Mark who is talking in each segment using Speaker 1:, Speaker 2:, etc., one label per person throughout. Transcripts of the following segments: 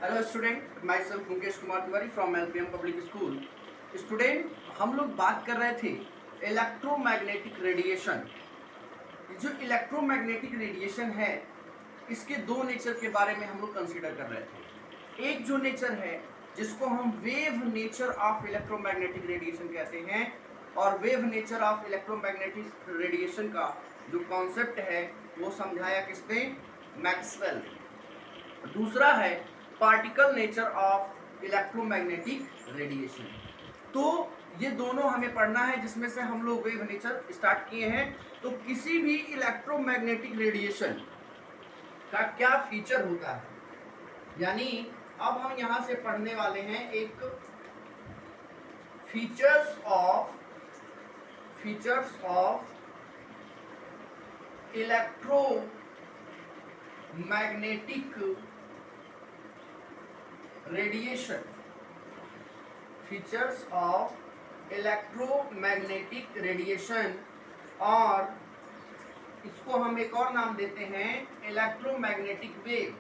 Speaker 1: Hello student, my self Mukesh Kumar Tiwari from LPM public school. Student, हम लोग बात कर रहे थे इलेक्ट्रोमैग्नेटिक रेडिएशन। जो इलेक्ट्रोमैग्नेटिक रेडिएशन है, इसके दो नेचर के बारे में हम लोग कंसीडर कर रहे थे। एक जो नेचर है जिसको हम wave nature of electromagnetic radiation कहते हैं, और wave nature of electromagnetic radiation का जो कॉन्सेप्ट है वो समझाया किसने? मैक्सवेल। दूसरा है particle nature of electromagnetic radiation. तो ये दोनों हमें पढ़ना है, जिसमें से हम लोग वेव नेचर स्टार्ट किए हैं। तो किसी भी इलेक्ट्रोमैग्नेटिक रेडिएशन का क्या फीचर होता है, यानी अब हम यहां से पढ़ने वाले हैं एक features of electromagnetic radiation. Features of electromagnetic radiation, और इसको हम एक और नाम देते हैं इलेक्ट्रोमैग्नेटिक वेव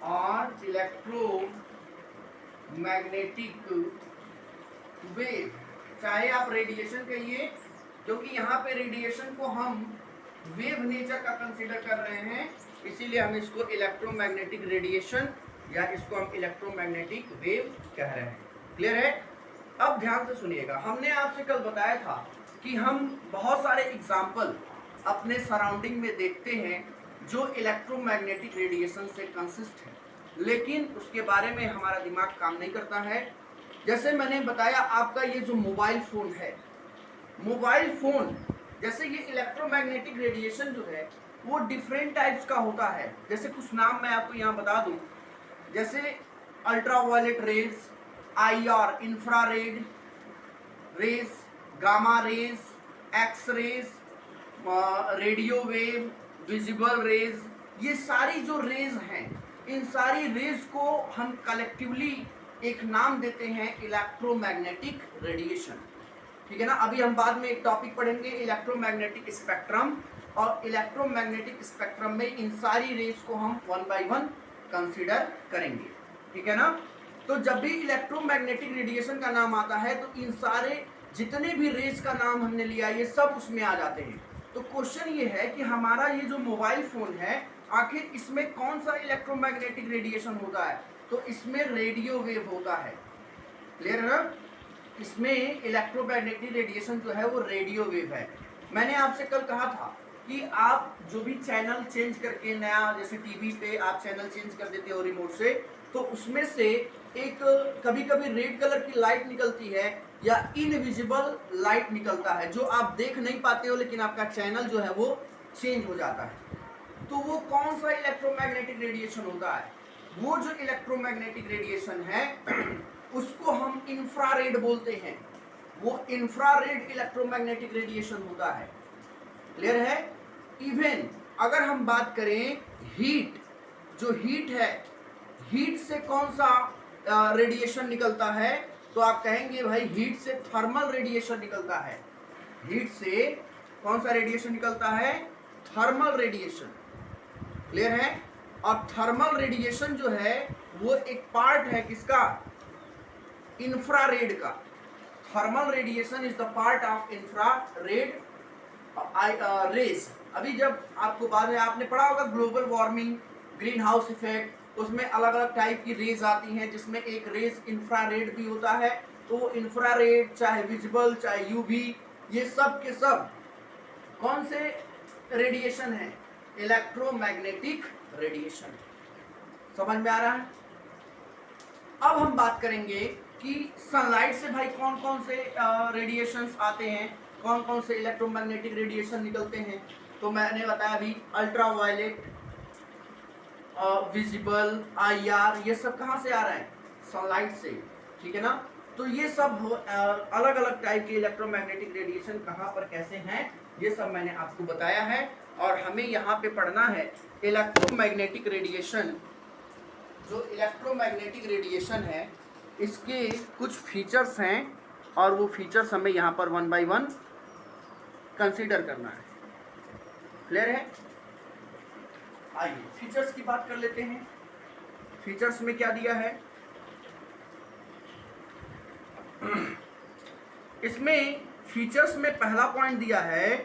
Speaker 1: और इलेक्ट्रोमैग्नेटिक वेव। चाहे आप रेडिएशन कहिए, क्योंकि यहाँ पे रेडिएशन को हम वेव नेचर का कंसीडर कर रहे हैं, इसीलिए हम इसको इलेक्ट्रोमैग्नेटिक रेडिएशन या इसको हम इलेक्ट्रोमैग्नेटिक वेव कह रहे हैं। क्लियर है? अब ध्यान से सुनिएगा। हमने आपसे कल बताया था कि हम बहुत सारे एग्जाम्पल अपने सराउंडिंग में देखते हैं जो इलेक्ट्रोमैग्नेटिक रेडिएशन से कंसिस्ट है, लेकिन उसके बारे में हमारा दिमाग काम नहीं करता है। जैसे मैंने बताया, आपका ये जो मोबाइल फोन है, मोबाइल फोन जैसे ये इलेक्ट्रोमैग्नेटिक रेडिएशन जो है वो डिफरेंट टाइप्स का होता है। जैसे कुछ नाम मैं आपको यहाँ बता दूं, जैसे ultraviolet rays, IR infrared rays, gamma rays, X rays, radio wave, visible rays, ये सारी जो रेज हैं, इन सारी रेज को हम कलेक्टिवली एक नाम देते हैं इलेक्ट्रोमैग्नेटिक रेडिएशन। ठीक है ना? अभी हम बाद में एक टॉपिक पढ़ेंगे इलेक्ट्रोमैग्नेटिक स्पेक्ट्रम, और इलेक्ट्रोमैग्नेटिक स्पेक्ट्रम में इन सारी रेज को हम वन बाय वन कंसीडर करेंगे। ठीक है ना? तो जब भी इलेक्ट्रोमैग्नेटिक रेडिएशन का नाम आता है तो इन सारे जितने भी रेज का नाम हमने लिया ये सब उसमें आ जाते हैं। तो क्वेश्चन ये है कि हमारा ये जो मोबाइल फोन है, आखिर इसमें कौन सा इलेक्ट्रोमैग्नेटिक रेडिएशन होता है? तो इसमें रेडियो वेव होता है। क्लियर है ना? इसमें इलेक्ट्रोमैग्नेटिक रेडिएशन जो है वो रेडियो वेव है। मैंने आपसे कल कहा था कि आप जो भी चैनल चेंज करके नया, जैसे टीवी पे आप चैनल चेंज कर देते हो रिमोट से, तो उसमें से एक कभी कभी रेड कलर की लाइट निकलती है या इनविजिबल लाइट निकलता है, जो आप देख नहीं पाते हो, लेकिन आपका चैनल जो है वो चेंज हो जाता है। तो वो कौन सा इलेक्ट्रोमैग्नेटिक रेडिएशन होता है? वो जो इलेक्ट्रोमैग्नेटिक रेडिएशन है उसको हम इंफ्रारेड बोलते हैं। वो इंफ्रारेड इलेक्ट्रोमैग्नेटिक रेडिएशन होता है। क्लियर है? इवन अगर हम बात करें हीट, जो हीट है, हीट से कौन सा रेडिएशन निकलता है? तो आप कहेंगे भाई हीट से थर्मल रेडिएशन निकलता है। हीट से कौन सा रेडिएशन निकलता है? Thermal radiation. क्लियर है? और थर्मल रेडिएशन जो है वो एक पार्ट है किसका? इंफ्रारेड का। Thermal radiation is the part of infrared rays. अभी जब आपको बाद में आपने पढ़ा होगा global warming, green house effect, उसमें अलग अलग टाइप की रेज आती हैं, जिसमें एक रेज इंफ्रारेड भी होता है। तो वो इंफ्रारेड, चाहे विजिबल, चाहे यूवी, ये सब के सब कौन से रेडिएशन है? Electromagnetic radiation. समझ में आ रहा है? अब हम बात करेंगे कि सनलाइट से भाई कौन कौन से रेडिएशंस आते हैं, कौन कौन से इलेक्ट्रोमैग्नेटिक रेडिएशन निकलते हैं। तो मैंने बताया अभी अल्ट्रावायलेट, विजिबल, IR, ये सब कहाँ से आ रहा है? सनलाइट से। ठीक है ना? तो ये सब अलग अलग टाइप के इलेक्ट्रोमैग्नेटिक रेडिएशन कहाँ पर कैसे हैं, ये सब मैंने आपको बताया है। और हमें यहाँ पे पढ़ना है इलेक्ट्रोमैग्नेटिक रेडिएशन। जो इलेक्ट्रोमैग्नेटिक रेडिएशन है इसके कुछ फीचर्स हैं, और वो फीचर्स हमें यहाँ पर वन बाय वन कंसीडर करना है। क्लियर है? आइए फीचर्स की बात कर लेते हैं। फीचर्स में क्या दिया है, इसमें फीचर्स में पहला पॉइंट दिया है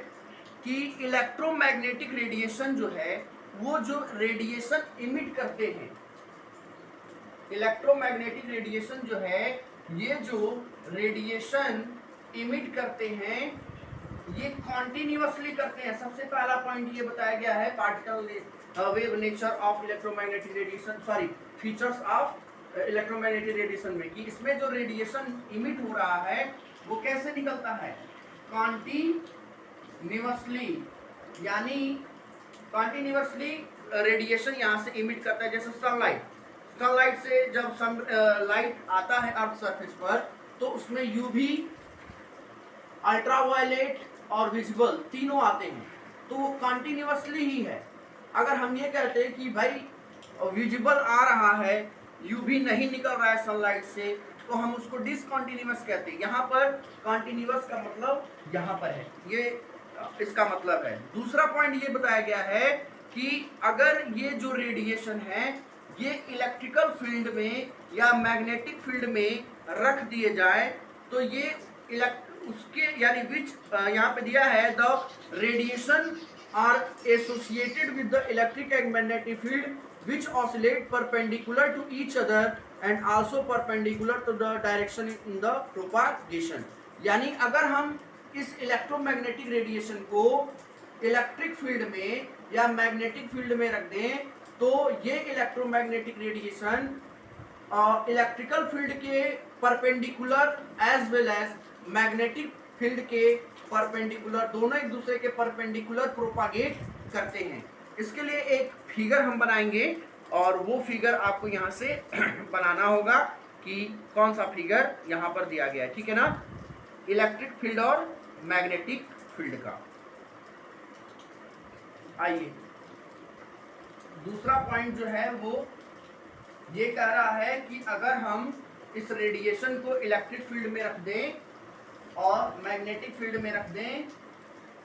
Speaker 1: कि इलेक्ट्रोमैग्नेटिक रेडिएशन जो है वो जो रेडिएशन इमिट करते हैं, इलेक्ट्रोमैग्नेटिक रेडिएशन जो है ये जो रेडिएशन इमिट करते हैं ये कॉन्टिन्यूअसली करते हैं। सबसे पहला पॉइंट ये बताया गया है particle wave nature of electromagnetic radiation, sorry features of electromagnetic radiation में, कि इसमें जो रेडिएशन इमिट हो रहा है वो कैसे निकलता है, कॉन्टिन्यूअसली, यानी कॉन्टिन्यूअसली रेडिएशन यहाँ से इमिट करता है। जैसे सनलाइट से जब लाइट आता है अर्थ सरफेस पर तो उसमें यूवी, अल्ट्रावायलेट और विजिबल तीनों आते हैं, तो वो कॉन्टिन्यूअसली ही है। अगर हम ये कहते हैं कि भाई विजिबल आ रहा है, यूवी नहीं निकल रहा है सनलाइट से, तो हम उसको डिसकंटिन्यूअस कहते हैं। यहाँ पर कॉन्टिन्यूअस का मतलब यहाँ पर है, ये इसका मतलब है। दूसरा पॉइंट ये बताया गया है कि अगर ये जो रेडिएशन है ये इलेक्ट्रिकल फील्ड में या मैग्नेटिक फील्ड में रख दिए जाए तो ये उसके यानी विच यहाँ पे दिया है the radiation are associated with the electric and magnetic field which oscillate perpendicular to each other and also perpendicular to the direction in the propagation. यानी अगर हम इस इलेक्ट्रोमैग्नेटिक रेडिएशन को इलेक्ट्रिक फील्ड में या मैग्नेटिक फील्ड में रख दें तो ये इलेक्ट्रोमैग्नेटिक रेडिएशन इलेक्ट्रिकल फील्ड के perpendicular as well as magnetic field के परपेंडिकुलर, दोनों एक दूसरे के परपेंडिकुलर प्रोपागेट करते हैं। इसके लिए एक फिगर हम बनाएंगे और वो फिगर आपको यहाँ से बनाना होगा कि कौन सा फिगर यहाँ पर दिया गया है, ठीक है ना, इलेक्ट्रिक फील्ड और मैग्नेटिक फील्ड का। आइए दूसरा पॉइंट जो है वो ये कह रहा है कि अगर हम इस रेडिएशन को इलेक्ट्रिक फील्ड में रख दें और मैग्नेटिक फील्ड में रख दें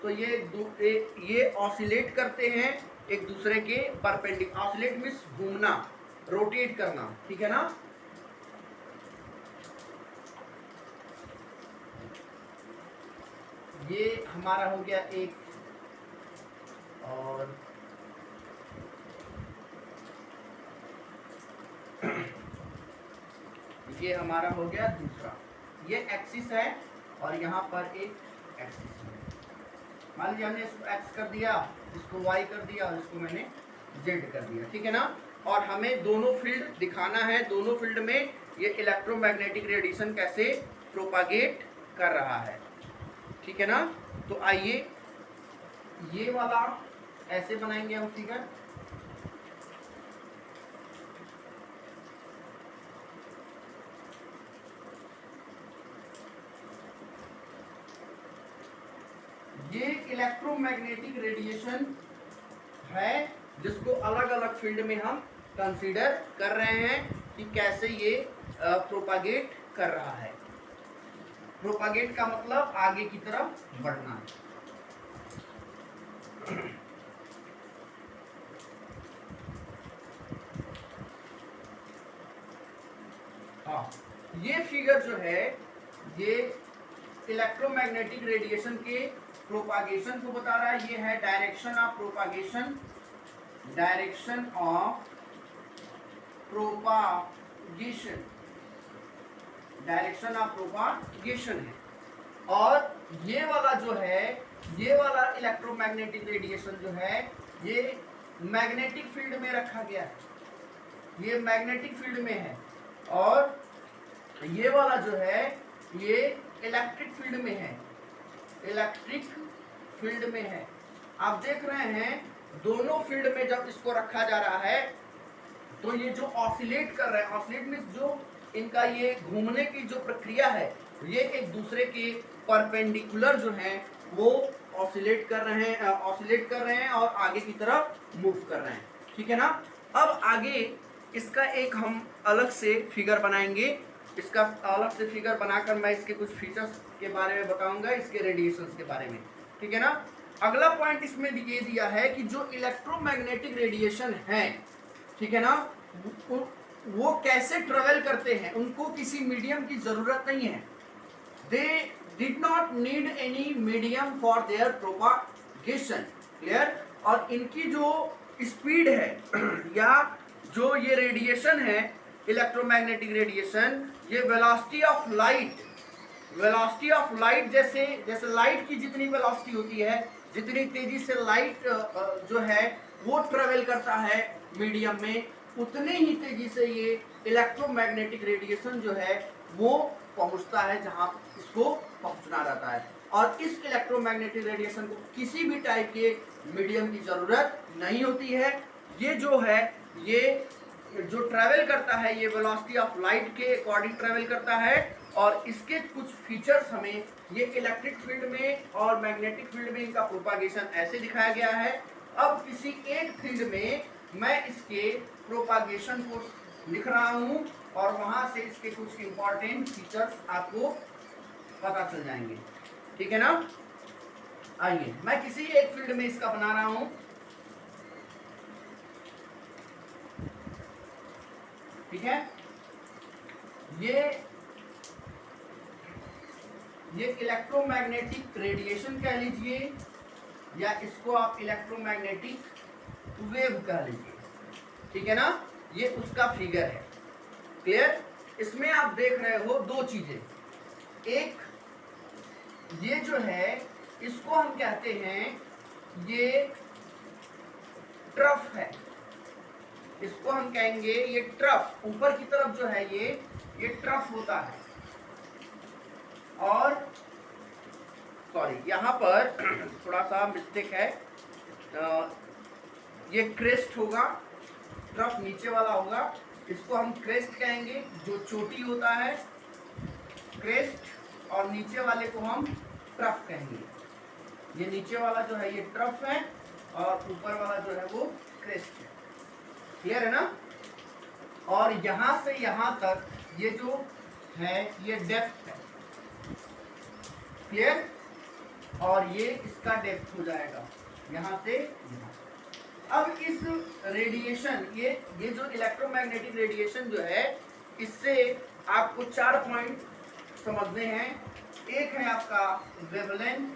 Speaker 1: तो ये ऑसिलेट करते हैं एक दूसरे के परपेंडिकुलर। ऑसिलेट मींस घूमना, रोटेट करना, ठीक है ना। ये हमारा हो गया एक, और ये हमारा हो गया दूसरा। ये एक्सिस है और यहाँ पर एक एक्सिस है। मान लीजिए हमने इसको एक्स कर दिया, इसको वाई कर दिया और इसको मैंने जेड कर दिया, ठीक है ना। और हमें दोनों फील्ड दिखाना है, दोनों फील्ड में ये इलेक्ट्रोमैग्नेटिक रेडिएशन कैसे प्रोपागेट कर रहा है, ठीक है ना। तो आइए ये वाला ऐसे बनाएंगे हम फिगर। ये इलेक्ट्रोमैग्नेटिक रेडिएशन है जिसको अलग अलग फील्ड में हम कंसीडर कर रहे हैं कि कैसे ये प्रोपागेट कर रहा है। प्रोपागेट का मतलब आगे की तरफ बढ़ना। हाँ, ये फिगर जो है ये इलेक्ट्रोमैग्नेटिक रेडिएशन के प्रोपागेशन को बता रहा है। ये है direction of propagation, direction of propagation, direction of propagation है। और ये वाला जो है, ये वाला इलेक्ट्रोमैग्नेटिक रेडिएशन जो है ये मैग्नेटिक फील्ड में रखा गया है, ये मैग्नेटिक फील्ड में है। और ये वाला जो है ये इलेक्ट्रिक फील्ड में है, इलेक्ट्रिक फील्ड में है। आप देख रहे हैं दोनों फील्ड में जब इसको रखा जा रहा है तो ये जो ऑसिलेट कर रहे हैं, ऑसिलेट मींस जो इनका ये घूमने की जो प्रक्रिया है ये एक दूसरे के परपेंडिकुलर जो है वो ऑसिलेट कर रहे हैं और आगे की तरफ मूव कर रहे हैं, ठीक है ना। अब आगे इसका एक हम अलग से फिगर बनाएंगे। इसका अलग से फिगर बनाकर मैं इसके कुछ फीचर्स के बारे में बताऊंगा, इसके रेडिएशंस के बारे में, ठीक है ना। अगला पॉइंट इसमें ये दिया है कि जो इलेक्ट्रोमैग्नेटिक रेडिएशन है, ठीक है ना, वो कैसे ट्रेवल करते हैं, उनको किसी मीडियम की जरूरत नहीं है। They did not need any medium for their propagation. Clear. और इनकी जो स्पीड है या जो ये रेडिएशन है, इलेक्ट्रोमैग्नेटिक रेडिएशन, ये velocity of light, velocity of light, जैसे जैसे लाइट की जितनी वेलोसिटी होती है, जितनी तेजी से लाइट जो है वो ट्रेवल करता है मीडियम में, उतने ही तेजी से ये इलेक्ट्रोमैग्नेटिक रेडिएशन जो है वो पहुंचता है जहां इसको पहुंचना रहता है। और इस इलेक्ट्रोमैग्नेटिक रेडिएशन को किसी भी टाइप के मीडियम की जरूरत नहीं होती है। ये जो है, ये जो ट्रैवल करता है, ये वेलोसिटी ऑफ लाइट के अकॉर्डिंग ट्रैवल करता है। और इसके कुछ फीचर्स हमें ये इलेक्ट्रिक फील्ड में और मैग्नेटिक फील्ड में इनका प्रोपागेशन ऐसे दिखाया गया है। अब किसी एक फील्ड में मैं इसके प्रोपागेशन को लिख रहा हूं और वहां से इसके कुछ इंपॉर्टेंट फीचर्स आपको पता चल जाएंगे। ठीक है ना। आइए मैं किसी एक फील्ड में इसका बना रहा हूं। ठीक है। ये इलेक्ट्रोमैग्नेटिक रेडिएशन कह लीजिए या इसको आप इलेक्ट्रोमैग्नेटिक वेव कह लीजिए। ठीक है ना। ये उसका फिगर है। क्लियर। इसमें आप देख रहे हो दो चीजें। एक ये जो है इसको हम कहते हैं, ये ट्रफ है, इसको हम कहेंगे ये ट्रफ। ऊपर की तरफ जो है ये ट्रफ होता है। और सॉरी यहां पर थोड़ा सा मिस्टेक है, ये क्रेस्ट होगा, ट्रफ नीचे वाला होगा, इसको हम क्रेस्ट कहेंगे, जो चोटी होता है क्रेस्ट, और नीचे वाले को हम ट्रफ कहेंगे। ये नीचे वाला जो है ये ट्रफ है और ऊपर वाला जो है वो क्रेस्ट है। क्लियर है ना। और यहां से यहां तक ये जो है ये डेप्थ है। क्लियर। और ये इसका डेप्थ हो जाएगा यहां से यहां। अब इस रेडिएशन, ये जो इलेक्ट्रोमैग्नेटिक रेडिएशन जो है, इससे आपको 4 पॉइंट समझने हैं। एक है आपका वेवलेंथ,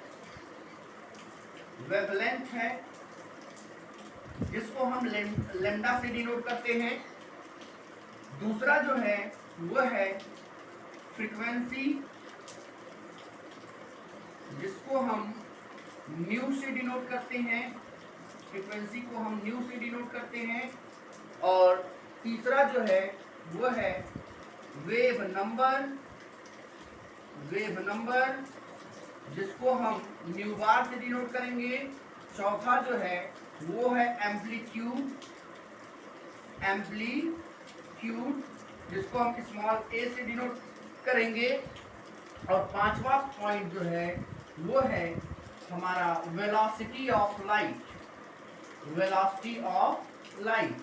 Speaker 1: वेवलेंथ है जिसको हम लैम्डा से डिनोट करते हैं। दूसरा जो है वो है फ्रीक्वेंसी, जिसको हम न्यू से डिनोट करते हैं, फ्रीक्वेंसी को हम न्यू से डिनोट करते हैं। और तीसरा जो है वो है वेव नंबर, वेव नंबर जिसको हम न्यू बार से डिनोट करेंगे। चौथा जो है वो है एम्पलीट्यूड, एम्पलीट्यूड जिसको हम स्मॉल ए से डिनोट करेंगे। और पांचवा पॉइंट जो है वो है हमारा velocity of light, velocity of light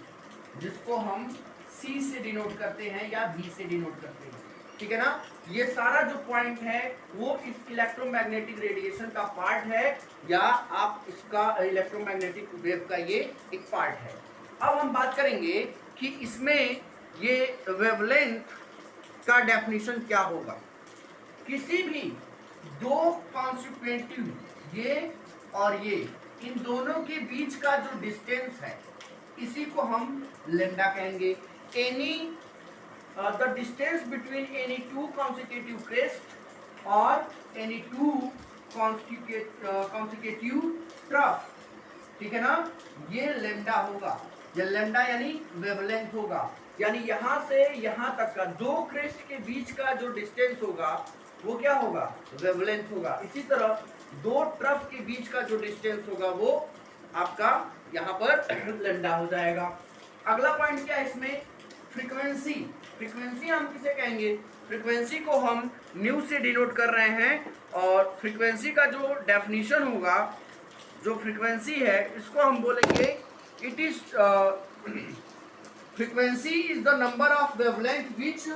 Speaker 1: जिसको हम सी से डिनोट करते हैं या बी से डिनोट करते हैं। ठीक है ना। ये सारा जो पॉइंट है वो इस इलेक्ट्रोमैग्नेटिक रेडिएशन का पार्ट है, या आप इसका इलेक्ट्रोमैग्नेटिक वेव का ये एक पार्ट है। अब हम बात करेंगे कि इसमें ये वेवलेंथ का डेफिनेशन क्या होगा। किसी भी दो कॉन्स्टिट्यूएंटिव, ये और ये, इन दोनों के बीच का जो डिस्टेंस है इसी को हम लैम्डा कहेंगे। Any the distance between any two consecutive crests or any two consecutive trough, ठीक है ना, ये लैम्डा होगा। ये लैम्डा यानी वेवलेंथ होगा, यानी यहां से यहां तक का दो क्रेस्ट के बीच का जो डिस्टेंस होगा वो क्या होगा, वेवलेंथ होगा। इसी तरह दो ट्रफ के बीच का जो डिस्टेंस होगा वो आपका यहाँ पर लैम्डा हो जाएगा। अगला पॉइंट क्या है इसमें, फ्रीक्वेंसी। फ्रीक्वेंसी हम किसे कहेंगे, फ्रीक्वेंसी को हम न्यू से डिनोट कर रहे हैं। और फ्रीक्वेंसी का जो डेफिनेशन होगा, जो फ्रीक्वेंसी है इसको हम बोलेंगे it is frequency is the number of wavelength which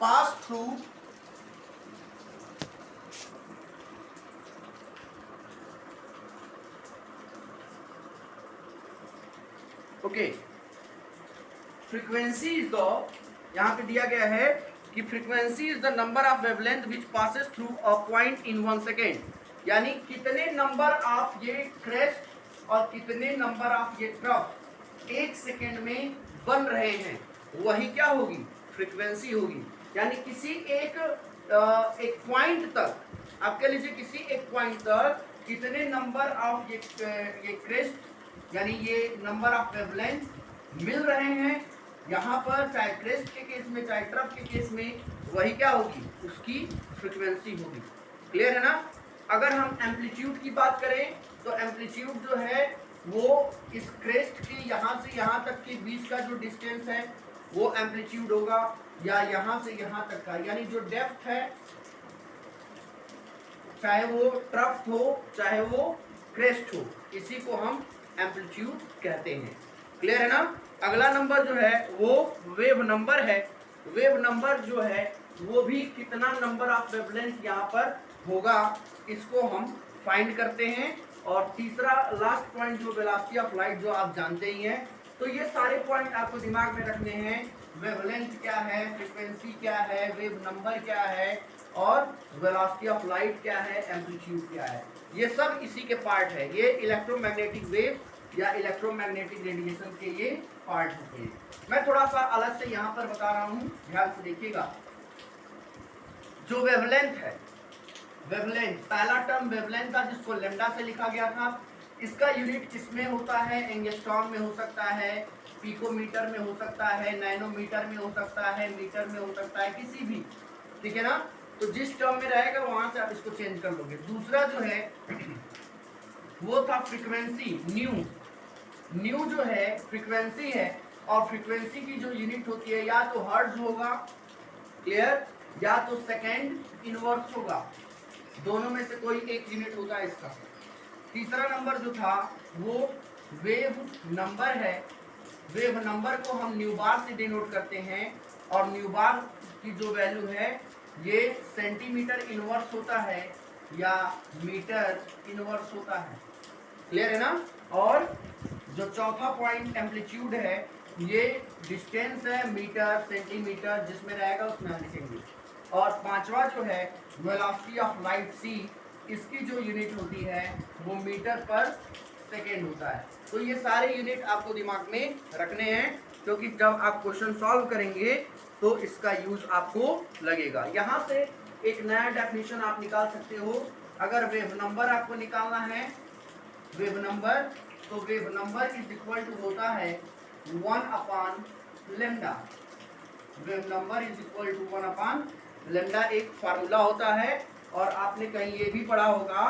Speaker 1: pass through okay, frequency is the यहाँ पे दिया गया है कि frequency is the number of wavelength which passes through a point in 1 second, यानी कितने नंबर ऑफ ये क्रेस्ट और कितने नंबर ऑफ ये ट्रफ 1 सेकेंड में बन रहे हैं, वही क्या होगी, फ्रीक्वेंसी होगी। यानी किसी एक पॉइंट तक, आप कह लीजिए किसी एक पॉइंट तक कितने नंबर ऑफ ये क्रेस्ट यानी ये नंबर ऑफ वेवलेंथ मिल रहे हैं यहाँ पर, चाहे क्रेस्ट के केस में चाहे ट्रफ के केस में, वही क्या होगी, उसकी फ्रीक्वेंसी होगी। क्लियर है ना। अगर हम एम्पलीट्यूड की बात करें तो एम्पलीट्यूड जो है वो इस क्रेस्ट के यहाँ से यहाँ तक के बीच का जो डिस्टेंस है वो एम्पलीट्यूड होगा, या यहाँ से यहाँ तक का, यानी जो डेप्थ है, चाहे वो ट्रफ हो चाहे वो क्रेस्ट हो, इसी को हम एम्पलीट्यूड कहते हैं। क्लियर है ना। अगला नंबर जो है वो वेव नंबर है। वेव नंबर जो है वो भी कितना नंबर ऑफ वेवलेंथ यहाँ पर होगा, इसको हम फाइंड करते हैं। और तीसरा लास्ट पॉइंट जो वेलोसिटी ऑफ लाइट, जो आप जानते ही हैं। तो ये सारे पॉइंट आपको दिमाग में रखने हैं। वेवलेंथ क्या है, फ्रीक्वेंसी क्या है, वेव नंबर क्या है और वेलोसिटी ऑफ लाइट क्या है, एम्पलीट्यूड क्या है, ये सब इसी के पार्ट है। ये इलेक्ट्रोमैग्नेटिक वेव या इलेक्ट्रोमैग्नेटिक रेडिएशन के ये पार्ट होते हैं। मैं थोड़ा सा अलग से यहाँ पर बता रहा हूँ, ध्यान से देखिएगा। जो वेवलेंथ है, वेवलेंथ पहला टर्म वेवलेंथ था जिसको लैम्डा से लिखा गया था। इसका यूनिट किसमें होता है, एंगस्ट्रॉम में हो सकता है, पिकोमीटर में हो सकता है, नैनोमीटर में हो सकता है, मीटर में हो सकता है, किसी भी, ठीक है ना। तो जिस टर्म में रहेगा वहां से आप इसको चेंज कर लोगे। दूसरा जो है वो था फ्रीक्वेंसी, न्यू। न्यू जो है फ्रीक्वेंसी है, और फ्रीक्वेंसी की जो यूनिट होती है या तो हर्ट्ज होगा, क्लियर, या तो सेकेंड इनवर्स होगा, दोनों में से कोई एक यूनिट होगा इसका। तीसरा नंबर जो था वो वेव नंबर है। वेव नंबर को हम न्यू बार से डिनोट करते हैं, और न्यू बार की जो वैल्यू है ये सेंटीमीटर इनवर्स होता है या मीटर इनवर्स होता है। क्लियर है ना। और जो चौथा पॉइंट एम्पलीट्यूड है, ये डिस्टेंस है, मीटर सेंटीमीटर, जिसमें रहेगा उसमें हम लिखेंगे। और पांचवा जो है वेलोसिटी ऑफ लाइट सी, इसकी जो यूनिट होती है वो मीटर पर सेकेंड होता है। तो ये सारे यूनिट आपको दिमाग में रखने हैं, क्योंकि जब आप क्वेश्चन सॉल्व करेंगे तो इसका यूज आपको लगेगा। यहाँ से एक नया डेफिनेशन आप निकाल सकते हो। अगर वेव नंबर आपको निकालना है, वेव नंबर, तो wave number is equal to होता है 1/λ। Wave number is equal to 1/λ एक फार्मूला होता है। और आपने कहीं ये भी पढ़ा होगा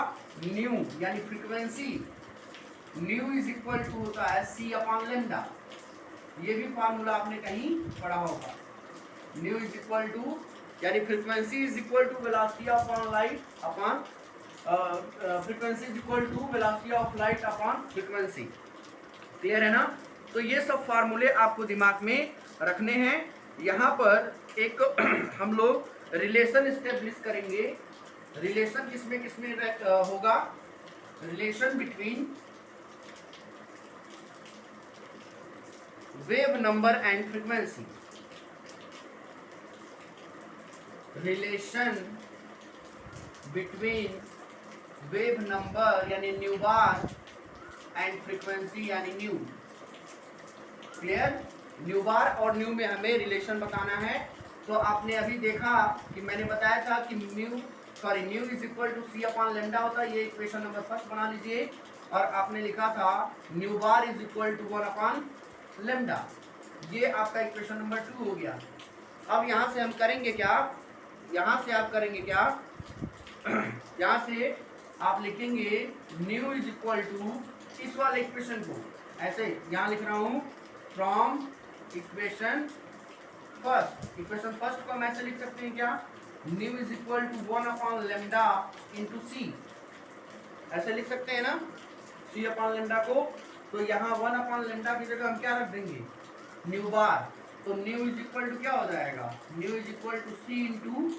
Speaker 1: न्यू यानी frequency, nu is equal to होता है c/λ। ये भी फार्मूला आपने कहीं पढ़ा होगा। न्यू इज इक्वल टू यानी frequency is equal to velocity of light upon frequency is equal to velocity of light upon frequency. Clear है ना। तो ये सब फार्मूले आपको दिमाग में रखने हैं। यहाँ पर एक हम लोग रिलेशन स्टेब्लिश करेंगे। रिलेशन किसमें होगा, relation between wave number and frequency. Relation between wave number यानी न्यू बार एंड फ्रीक्वेंसी यानी न्यू। क्लियर। न्यू बार और न्यू में हमें रिलेशन बताना है। तो आपने अभी देखा कि मैंने बताया था कि new is equal to c/λ होता है। ये इक्वेशन नंबर फर्स्ट बना लीजिए। और आपने लिखा था nu bar is equal to 1/λ। ये आपका इक्वेशन नंबर 2 हो गया। अब यहाँ से हम करेंगे क्या, यहाँ से आप करेंगे क्या, यहाँ से आप लिखेंगे न्यू इज इक्वल टू इस वाले इक्वेशन को ऐसे यहाँ लिख रहा हूँ, from equation first. Equation first को हम ऐसे लिख सकते हैं क्या, nu is equal to 1/λ into C, ऐसे लिख सकते हैं ना c/λ को। तो यहाँ 1/λ की जगह हम क्या रख देंगे, न्यू बार। तो न्यू इज इक्वल टू क्या हो जाएगा, nu is equal to C into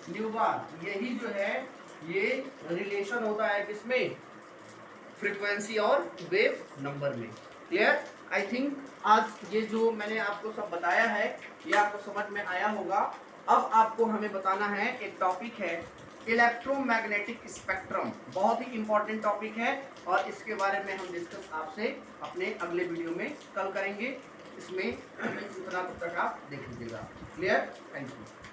Speaker 1: nu bar. यही जो है ये रिलेशन होता है किसमें, फ्रीक्वेंसी और वेव नंबर में। क्लियर। आई थिंक आज ये जो मैंने आपको सब बताया है ये आपको समझ में आया होगा। अब आपको हमें बताना है, एक टॉपिक है इलेक्ट्रोमैग्नेटिक स्पेक्ट्रम, बहुत ही इंपॉर्टेंट टॉपिक है और इसके बारे में हम डिस्कस आपसे अपने अगले वीडियो में कल करेंगे। इसमें उतना तब तक आप देख लीजिएगा। क्लियर? Thank you.